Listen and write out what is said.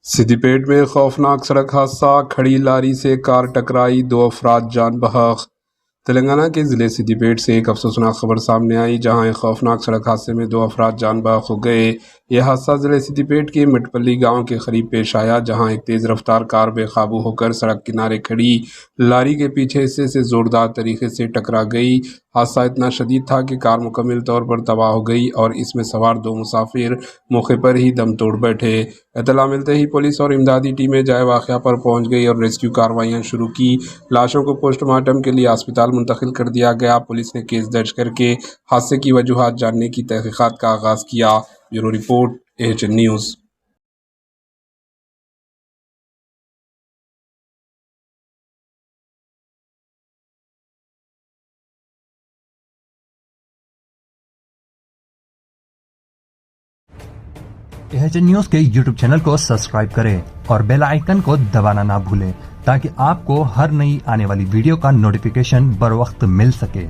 सिद्दीपेट में खौफनाक सड़क हादसा, खड़ी लारी से कार टकराई, 2 अफराद जान बहक। तेलंगाना के ज़िले सिद्दीपेट से एक अफसोसनाक खबर सामने आई, जहां एक खौफनाक सड़क हादसे में 2 अफराद जान बहक हो गए। यह हादसा ज़िले सिद्दीपेट के मिटपल्ली गांव के करीब पेश आया, जहां एक तेज़ रफ्तार कार बेकाबू होकर सड़क किनारे खड़ी लारी के पीछे हिस्से से ज़ोरदार तरीके से टकरा गई। हादसा इतना शदीद था कि कार मुकम्मल तौर पर तबाह हो गई और इसमें सवार 2 मुसाफिर मौके पर ही दम तोड़ बैठे। इत्तला मिलते ही पुलिस और इमदादी टीमें जाए वाक़या पर पहुंच गई और रेस्क्यू कार्रवाइयां शुरू की। लाशों को पोस्टमार्टम के लिए अस्पताल मुंतकिल कर दिया गया। पुलिस ने केस दर्ज करके हादसे की वजूहात जानने की तहकीकात का आगाज़ किया। Bureau report, AHN news. AHN news के YouTube चैनल को सब्सक्राइब करें और बेल आइकन को दबाना ना भूलें, ताकि आपको हर नई आने वाली वीडियो का नोटिफिकेशन बर वक्त मिल सके।